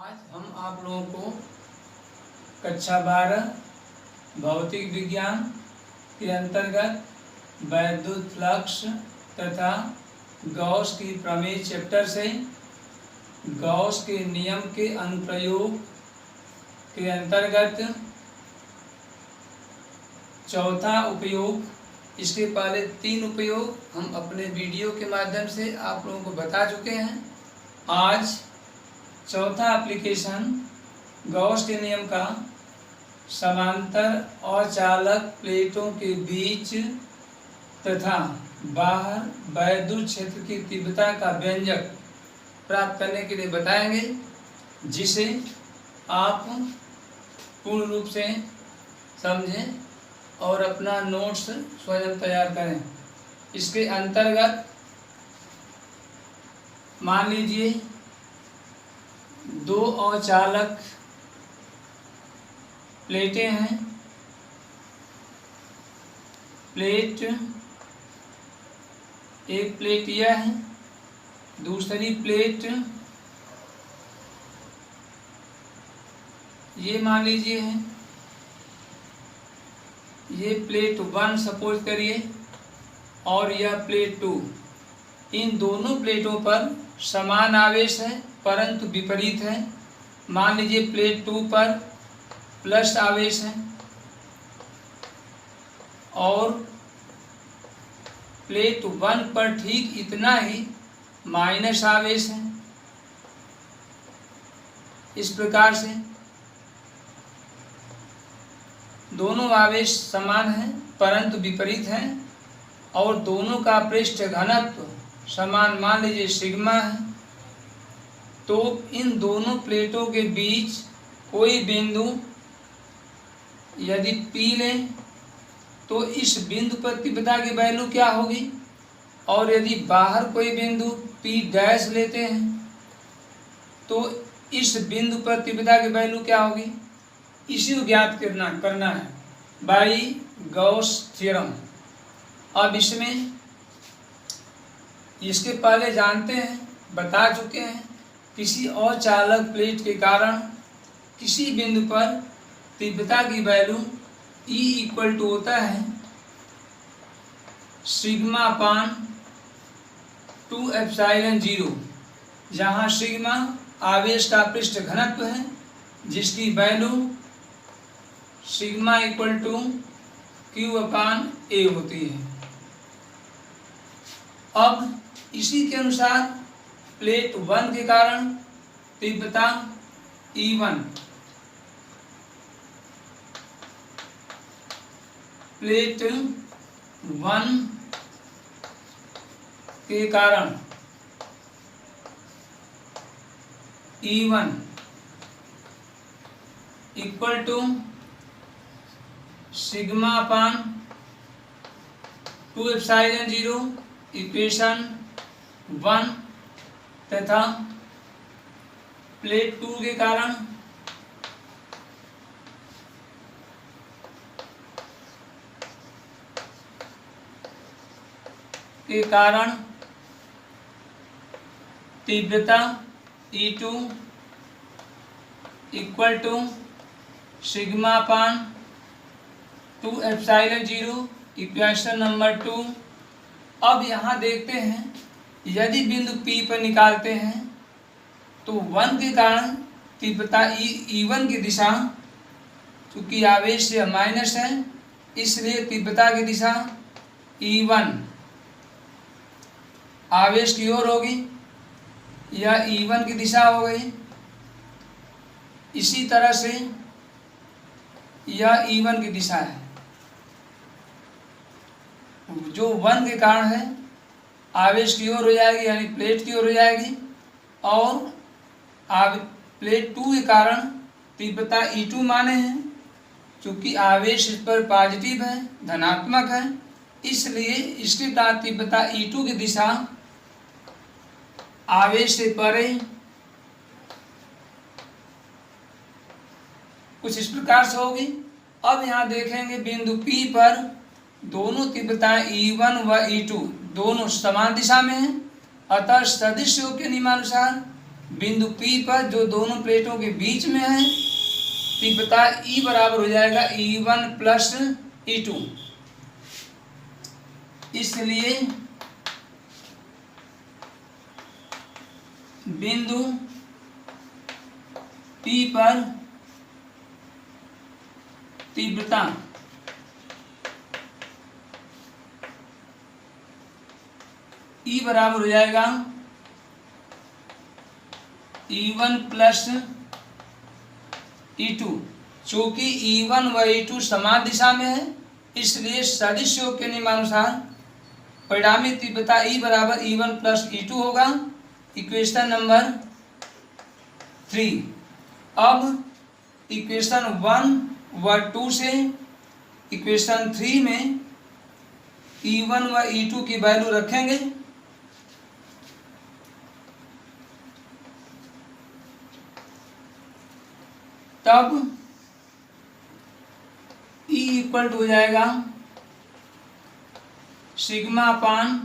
आज हम आप लोगों को कक्षा 12 भौतिक विज्ञान के अंतर्गत वैद्युत फ्लक्स तथा गॉस की प्रमेय चैप्टर से गॉस के नियम के अनुप्रयोग के अंतर्गत चौथा उपयोग, इसके पहले 3 उपयोग हम अपने वीडियो के माध्यम से आप लोगों को बता चुके हैं। आज चौथा एप्लीकेशन गॉस के नियम का समांतर अचालक प्लेटों के बीच तथा बाहर वैद्युत क्षेत्र की तीव्रता का व्यंजक प्राप्त करने के लिए बताएंगे, जिसे आप पूर्ण रूप से समझें और अपना नोट्स स्वयं तैयार करें। इसके अंतर्गत मान लीजिए 2 अचालक प्लेटें हैं। एक प्लेट यह है, दूसरी प्लेट ये मान लीजिए है। ये प्लेट 1 सपोज करिए और यह प्लेट 2। इन दोनों प्लेटों पर समान आवेश है परंतु विपरीत है। मान लीजिए प्लेट 2 पर प्लस आवेश है और प्लेट 1 पर ठीक इतना ही माइनस आवेश है। इस प्रकार से दोनों आवेश समान हैं परंतु विपरीत हैं और दोनों का पृष्ठ घनत्व समान मान लीजिए सिग्मा है। तो इन दोनों प्लेटों के बीच कोई बिंदु यदि P लें तो इस बिंदु पर तीव्रता की वैल्यू क्या होगी, और यदि बाहर कोई बिंदु P डैश लेते हैं तो इस बिंदु पर तीव्रता की वैल्यू क्या होगी, इसी को ज्ञात करना है बाई गॉस थ्योरम। अब इसमें इसके पहले जानते हैं, बता चुके हैं, किसी अचालक प्लेट के कारण किसी बिंदु पर तीव्रता की वैल्यू E इक्वल टू होता है सिग्मा अपान 2 एप्सिलॉन 0, जहाँ सिग्मा आवेश का पृष्ठ घनत्व है जिसकी value sigma equal to Q upon A होती है। अब इसी के अनुसार प्लेट 1 के कारण तीव्रता E1, प्लेट 1 के कारण E1 equal to sigma upon 2 epsilon 0 equation 1 तथा प्लेट 2 के कारण तीव्रता E2 equal to sigma upon 2 epsilon 0 equation number 2। अब यहाँ देखते हैं, यदि बिंदु P पर निकालते हैं तो 1 के कारण तीव्रता E1 की दिशा, चूँकि आवेश से माइनस है इसलिए तीव्रता की दिशा E1 आवेश की ओर होगी, यह E1 की दिशा हो गई। इसी तरह से यह E1 की दिशा है जो 1 के कारण है, आवेश की ओर हो जाएगी यानी प्लेट की ओर हो जाएगी, और प्लेट 2 के कारण तीव्रता E2 माने हैं, क्योंकि आवेश इस पर पॉजिटिव है, धनात्मक है, इसलिए इसके कारण तीव्रता E2 की दिशा आवेश से परे कुछ इस प्रकार से होगी। अब यहाँ देखेंगे बिंदु P पर दोनों तीव्रताएं E1 व E2 दोनों समान दिशा में हैं, अतः सदिश योग के नियमानुसार बिंदु P पर जो दोनों प्लेटों के बीच में है तीव्रता E बराबर हो जाएगा E1 प्लस E2। इसलिए बिंदु P पर तीव्रता E बराबर हो जाएगा E1 प्लस E2। चूंकि E1 व E2 समान दिशा में है इसलिए सदिश योग के नियमानुसार परिणामी तीव्रता E बराबर E1 प्लस E2 होगा। Equation number 3। अब इक्वेशन 1 व 2 से इक्वेशन 3 में E1 व E2 की वैल्यू रखेंगे। तब E इक्वल टू हो जाएगा sigma upon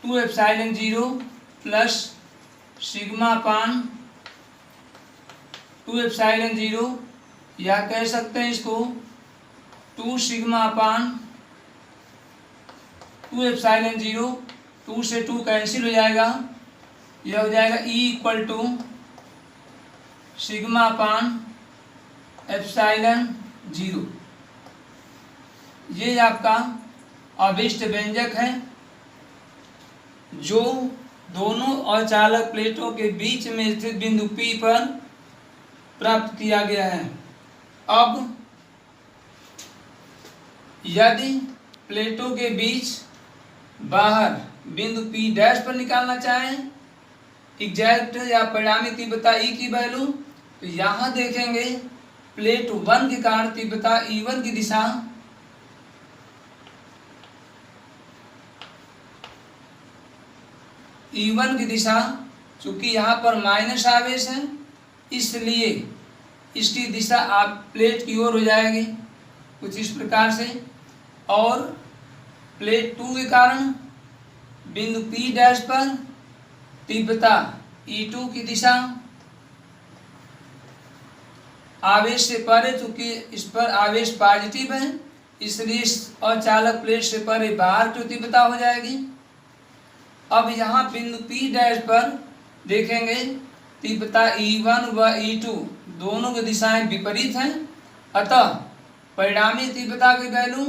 2 epsilon 0 plus sigma upon 2 epsilon 0, या कह सकते हैं इसको 2 सिग्मा अपान 2 एप्सिलॉन 0। 2 से 2 कैंसिल हो जाएगा, यह हो जाएगा E equal to sigma upon epsilon 0। ये आपका अभिष्ट व्यंजक है जो दोनों अचालक प्लेटों के बीच में स्थित बिंदु P पर प्राप्त किया गया है। अब यदि प्लेटों के बीच बाहर बिंदु P डैश पर निकालना चाहें एग्जैक्ट या परिणामी तीव्रता E की वैल्यू, तो यहाँ देखेंगे प्लेट 1 के कारण तीव्रता E1 की दिशा E1 की दिशा चूंकि यहाँ पर माइनस आवेश है इसलिए इसकी दिशा आप प्लेट की ओर हो जाएगी कुछ इस प्रकार से। और प्लेट 2 के कारण बिंदु P डैश पर तीव्रता E2 की दिशा आवेश से परे, चूंकि इस पर आवेश पॉजिटिव है इसलिए इस अचालक प्लेट से परे बाहर की तीव्रता हो जाएगी। अब यहाँ बिंदु P डैश पर देखेंगे तीव्रता E1 व E2 दोनों की दिशाएं विपरीत हैं, अतः परिणामी तीव्रता की वैल्यू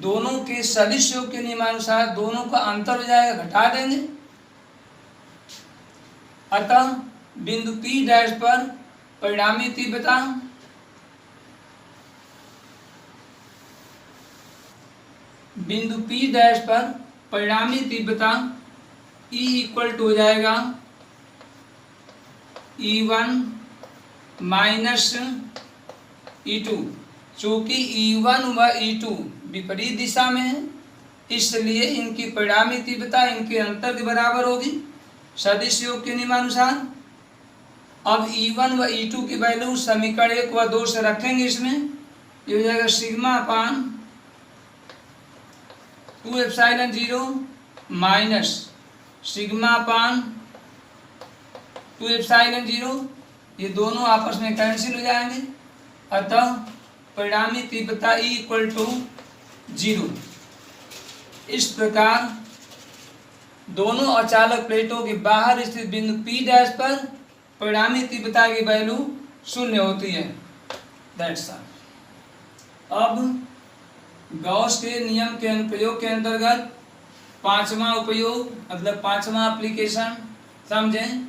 दोनों के सदिश योग के नियमानुसार दोनों का अंतर हो जाएगा, घटा देंगे। अतः बिंदु P डैश पर परिणामी तीव्रता बिंदु P डैश पर परिणामी तीव्रता E इक्वल टू हो जाएगा E1 माइनस E2। चूँकि E1 व E2 विपरीत दिशा में है इसलिए इनकी परिणामी तीव्रता इनके अंतर के बराबर होगी सदिश योग के नियमानुसार। अब E1 व E2 की वैल्यू समीकरण 1 व 2 से रखेंगे, इसमें ये हो जाएगा sigma upon 2 epsilon 0 minus sigma upon 2 epsilon 0, ये दोनों आपस में कैंसिल हो जाएंगे, अतः परिणामी तीव्रता E इक्वल टू 0। इस प्रकार दोनों अचालक प्लेटों के बाहर स्थित बिंदु P डैश पर परिणामी तीव्रता की वैल्यू 0 होती है। That's all. अब गॉस के नियम के अनुप्रयोग के अंतर्गत पांचवा उपयोग मतलब पांचवा एप्लीकेशन समझें।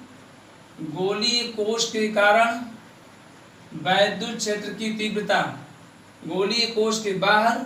गोलीय कोष के कारण वैद्युत क्षेत्र की तीव्रता गोलीय कोष के बाहर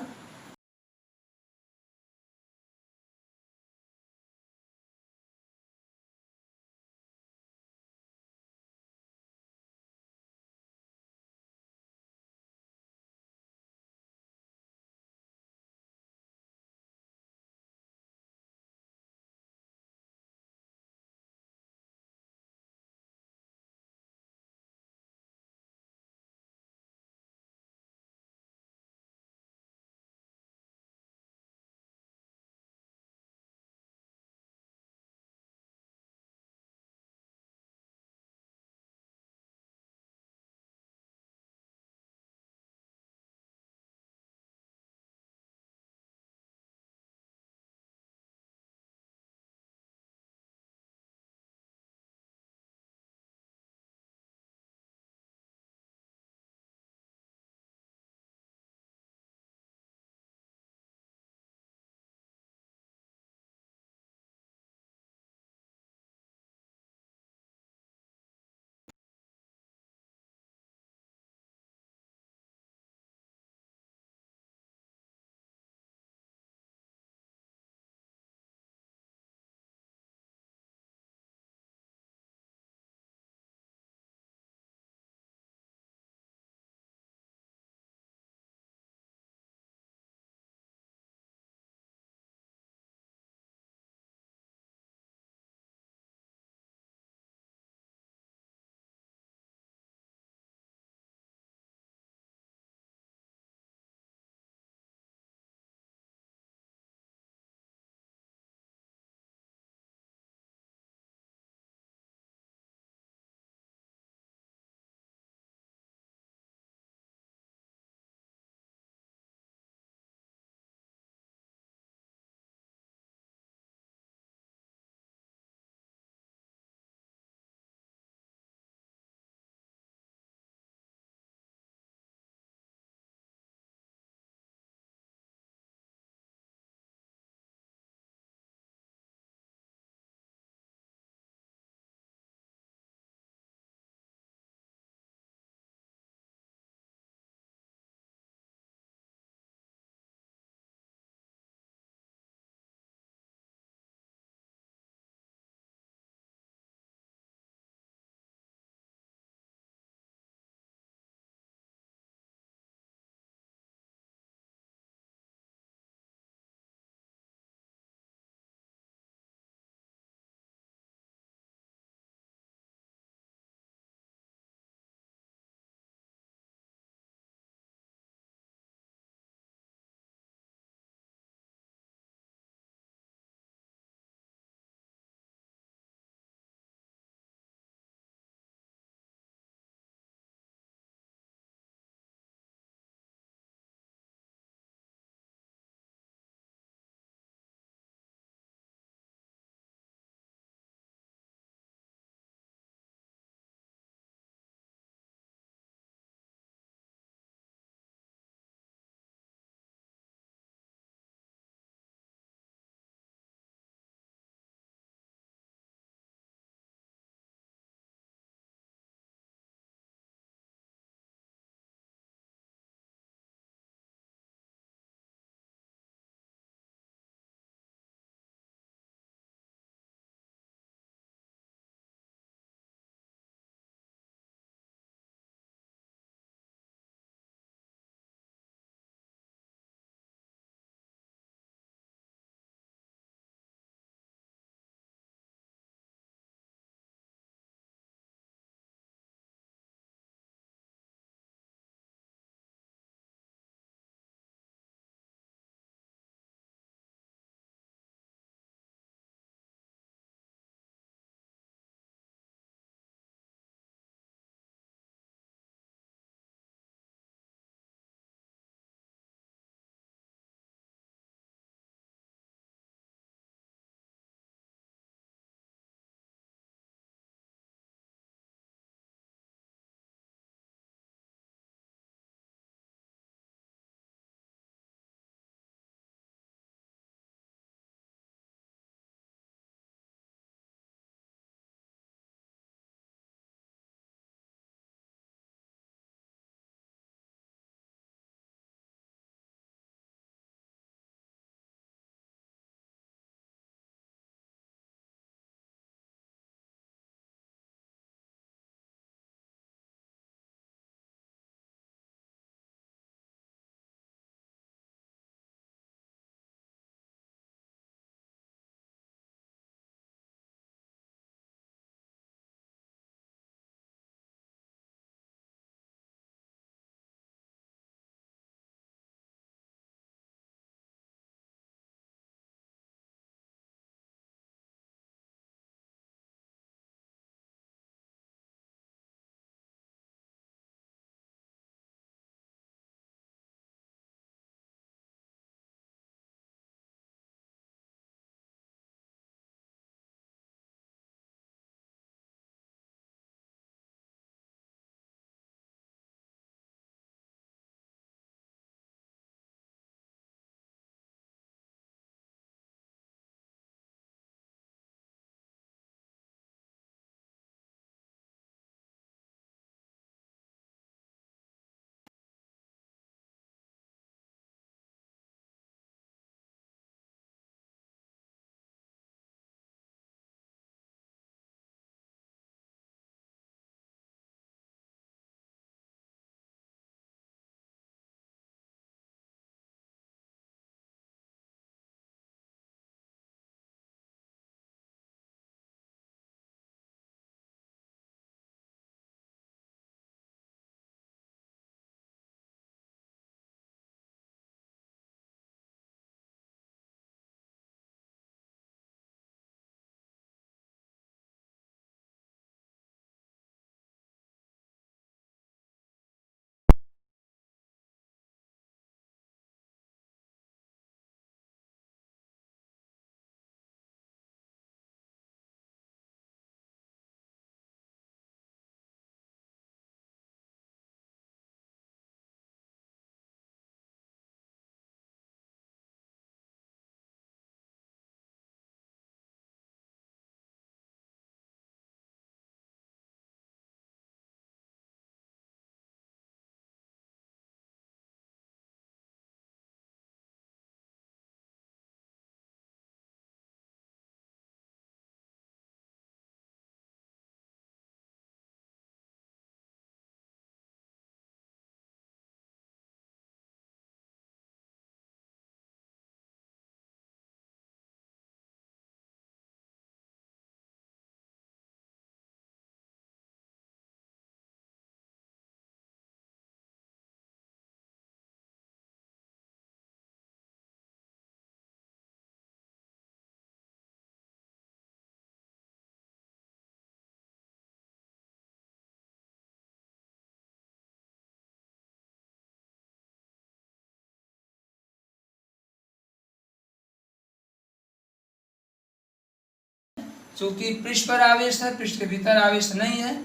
चूंकि पृष्ठ पर आवेश है, पृष्ठ के भीतर आवेश नहीं है,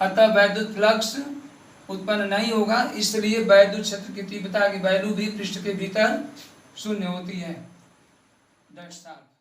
अतः वैद्युत फ्लक्स उत्पन्न नहीं होगा। इसलिए वैद्युत क्षेत्र की तीव्रता की वैल्यू भी पृष्ठ के भीतर शून्य होती है। That's all.